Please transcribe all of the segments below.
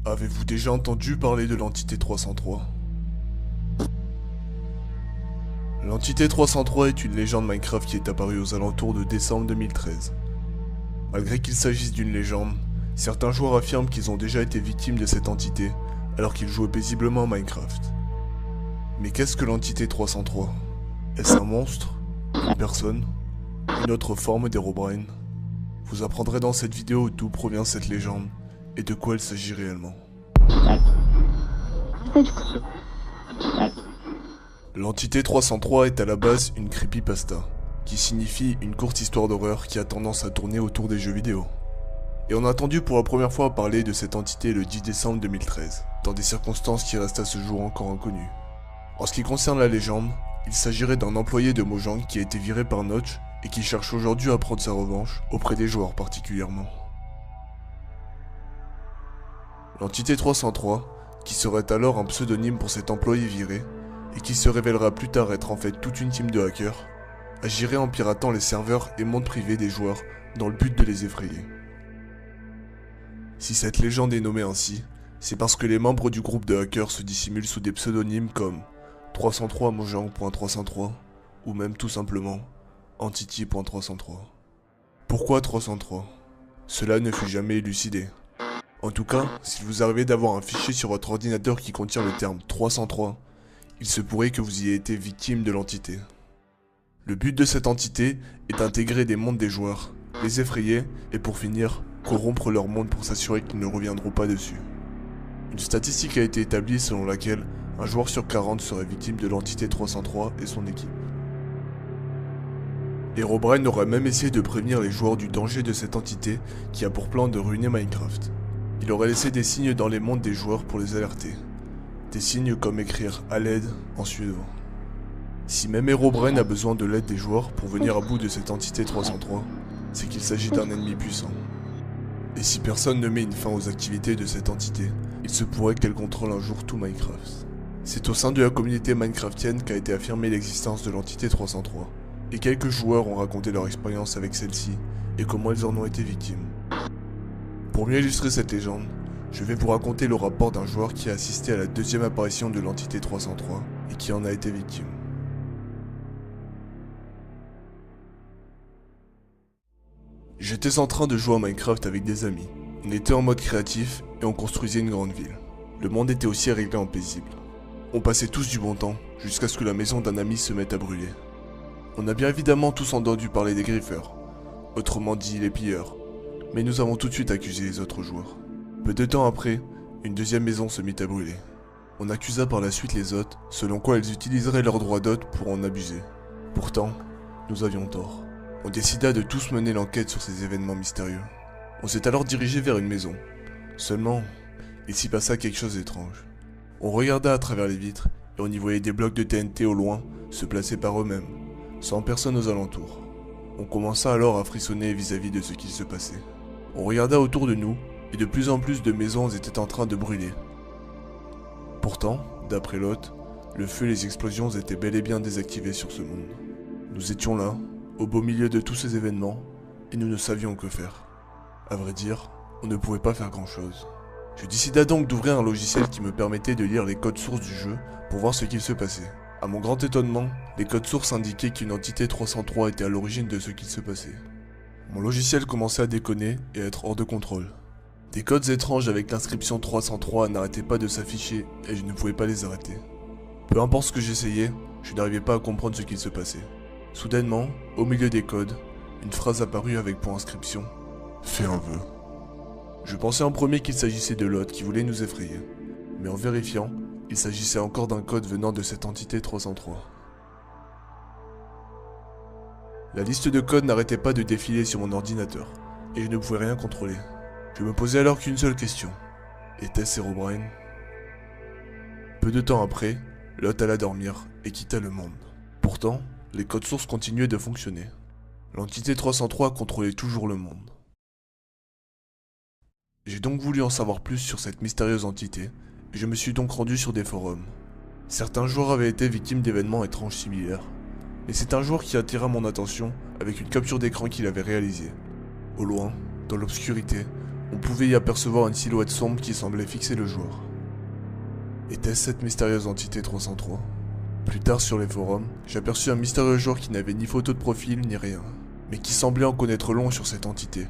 Avez-vous déjà entendu parler de l'entité 303? L'entité 303 est une légende Minecraft qui est apparue aux alentours de décembre 2013. Malgré qu'il s'agisse d'une légende, certains joueurs affirment qu'ils ont déjà été victimes de cette entité alors qu'ils jouaient paisiblement à Minecraft. Mais qu'est-ce que l'entité 303? Est-ce un monstre? Une personne? Une autre forme d'Herobrine? Vous apprendrez dans cette vidéo d'où provient cette légende et de quoi il s'agit réellement. L'entité 303 est à la base une creepypasta, qui signifie une courte histoire d'horreur qui a tendance à tourner autour des jeux vidéo. Et on a entendu pour la première fois parler de cette entité le 10 décembre 2013, dans des circonstances qui restent à ce jour encore inconnues. En ce qui concerne la légende, il s'agirait d'un employé de Mojang qui a été viré par Notch et qui cherche aujourd'hui à prendre sa revanche auprès des joueurs particulièrement. L'entité 303, qui serait alors un pseudonyme pour cet employé viré, et qui se révélera plus tard être en fait toute une team de hackers, agirait en piratant les serveurs et mondes privés des joueurs dans le but de les effrayer. Si cette légende est nommée ainsi, c'est parce que les membres du groupe de hackers se dissimulent sous des pseudonymes comme 303 Mojang.303 ou même tout simplement Entity.303. Pourquoi 303? Cela ne fut jamais élucidé. En tout cas, s'il vous arrivait d'avoir un fichier sur votre ordinateur qui contient le terme 303, il se pourrait que vous ayez été victime de l'entité. Le but de cette entité est d'intégrer des mondes des joueurs, les effrayer et pour finir, corrompre leur monde pour s'assurer qu'ils ne reviendront pas dessus. Une statistique a été établie selon laquelle un joueur sur 40 serait victime de l'entité 303 et son équipe. Herobrine aurait même essayé de prévenir les joueurs du danger de cette entité qui a pour plan de ruiner Minecraft. Il aurait laissé des signes dans les mondes des joueurs pour les alerter. Des signes comme écrire à l'aide en suédois. Si même Herobrine a besoin de l'aide des joueurs pour venir à bout de cette entité 303, c'est qu'il s'agit d'un ennemi puissant. Et si personne ne met une fin aux activités de cette entité, il se pourrait qu'elle contrôle un jour tout Minecraft. C'est au sein de la communauté minecraftienne qu'a été affirmée l'existence de l'entité 303, et quelques joueurs ont raconté leur expérience avec celle-ci et comment ils en ont été victimes. Pour mieux illustrer cette légende, je vais vous raconter le rapport d'un joueur qui a assisté à la deuxième apparition de l'entité 303 et qui en a été victime. J'étais en train de jouer à Minecraft avec des amis. On était en mode créatif et on construisait une grande ville. Le monde était aussi réglé en paisible. On passait tous du bon temps jusqu'à ce que la maison d'un ami se mette à brûler. On a bien évidemment tous entendu parler des griffeurs, autrement dit les pilleurs, mais nous avons tout de suite accusé les autres joueurs. Peu de temps après, une deuxième maison se mit à brûler. On accusa par la suite les hôtes, selon quoi ils utiliseraient leurs droits d'hôte pour en abuser. Pourtant, nous avions tort. On décida de tous mener l'enquête sur ces événements mystérieux. On s'est alors dirigé vers une maison. Seulement, il s'y passa quelque chose d'étrange. On regarda à travers les vitres et on y voyait des blocs de TNT au loin se placer par eux-mêmes, sans personne aux alentours. On commença alors à frissonner vis-à-vis de ce qu'il se passait. On regarda autour de nous et de plus en plus de maisons étaient en train de brûler. Pourtant, d'après l'hôte, le feu et les explosions étaient bel et bien désactivés sur ce monde. Nous étions là, au beau milieu de tous ces événements, et nous ne savions que faire. À vrai dire, on ne pouvait pas faire grand-chose. Je décida donc d'ouvrir un logiciel qui me permettait de lire les codes sources du jeu pour voir ce qu'il se passait. À mon grand étonnement, les codes sources indiquaient qu'une entité 303 était à l'origine de ce qu'il se passait. Mon logiciel commençait à déconner et à être hors de contrôle. Des codes étranges avec l'inscription 303 n'arrêtaient pas de s'afficher et je ne pouvais pas les arrêter. Peu importe ce que j'essayais, je n'arrivais pas à comprendre ce qu'il se passait. Soudainement, au milieu des codes, une phrase apparut avec pour inscription « Fais un vœu ». Je pensais en premier qu'il s'agissait de l'hôte qui voulait nous effrayer, mais en vérifiant, il s'agissait encore d'un code venant de cette entité 303. La liste de codes n'arrêtait pas de défiler sur mon ordinateur, et je ne pouvais rien contrôler. Je me posais alors qu'une seule question. Était-ce Herobrine? Peu de temps après, l'hôte alla dormir et quitta le monde. Pourtant, les codes sources continuaient de fonctionner. L'entité 303 contrôlait toujours le monde. J'ai donc voulu en savoir plus sur cette mystérieuse entité, et je me suis donc rendu sur des forums. Certains joueurs avaient été victimes d'événements étranges similaires, mais c'est un joueur qui attira mon attention avec une capture d'écran qu'il avait réalisée. Au loin, dans l'obscurité, On pouvait y apercevoir une silhouette sombre qui semblait fixer le joueur. Était-ce cette mystérieuse entité 303 ? Plus tard sur les forums, j'aperçus un mystérieux joueur qui n'avait ni photo de profil ni rien, mais qui semblait en connaître long sur cette entité.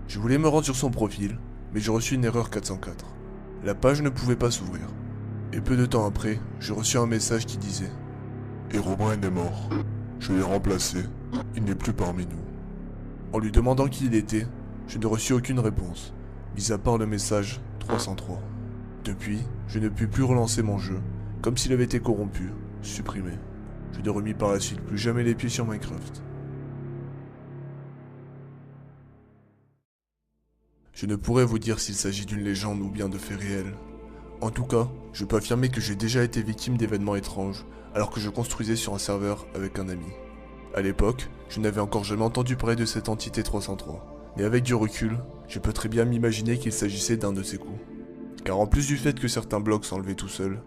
Je voulais me rendre sur son profil, mais j'ai reçu une erreur 404. La page ne pouvait pas s'ouvrir. Et peu de temps après, j'ai reçu un message qui disait « Herobrine est mort. Je l'ai remplacé. Il n'est plus parmi nous. » En lui demandant qui il était, je n'ai reçu aucune réponse, mis à part le message 303. Depuis, je ne puis plus relancer mon jeu, comme s'il avait été corrompu, supprimé. Je n'ai remis par la suite plus jamais les pieds sur Minecraft. Je ne pourrais vous dire s'il s'agit d'une légende ou bien de faits réels. En tout cas, je peux affirmer que j'ai déjà été victime d'événements étranges, alors que je construisais sur un serveur avec un ami. À l'époque, je n'avais encore jamais entendu parler de cette entité 303, mais avec du recul, je peux très bien m'imaginer qu'il s'agissait d'un de ces coups. Car en plus du fait que certains blocs s'enlevaient tout seuls,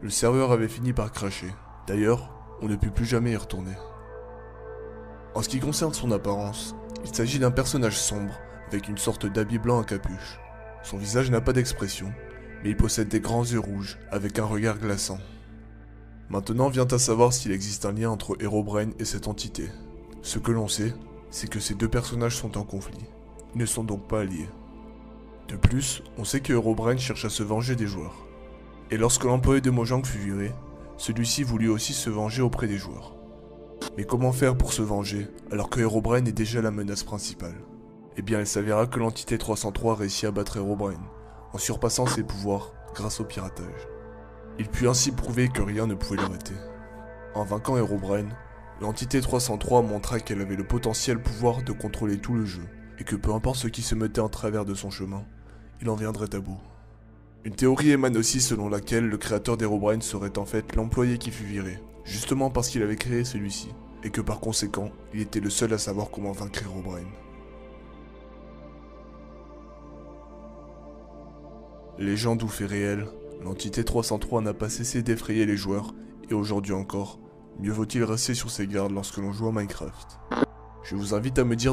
le serveur avait fini par cracher. D'ailleurs, on ne put plus jamais y retourner. En ce qui concerne son apparence, il s'agit d'un personnage sombre, avec une sorte d'habit blanc à capuche. Son visage n'a pas d'expression, mais il possède des grands yeux rouges, avec un regard glaçant. Maintenant vient à savoir s'il existe un lien entre Herobrine et cette entité. Ce que l'on sait, c'est que ces deux personnages sont en conflit. Ils ne sont donc pas alliés. De plus, on sait que Herobrine cherche à se venger des joueurs. Et lorsque l'employé de Mojang fut viré, celui-ci voulut aussi se venger auprès des joueurs. Mais comment faire pour se venger, alors que Herobrine est déjà la menace principale ? Eh bien, il s'avéra que l'entité 303 réussit à battre Herobrine, en surpassant ses pouvoirs grâce au piratage. Il put ainsi prouver que rien ne pouvait l'arrêter. En vainquant Herobrine, l'entité 303 montra qu'elle avait le potentiel pouvoir de contrôler tout le jeu, et que peu importe ce qui se mettait en travers de son chemin, il en viendrait à bout. Une théorie émane aussi selon laquelle le créateur d'Herobrine serait en fait l'employé qui fut viré, justement parce qu'il avait créé celui-ci, et que par conséquent, il était le seul à savoir comment vaincre Herobrine. Légende ou fait réel, l'entité 303 n'a pas cessé d'effrayer les joueurs, et aujourd'hui encore, mieux vaut-il rester sur ses gardes lorsque l'on joue à Minecraft. Je vous invite à me dire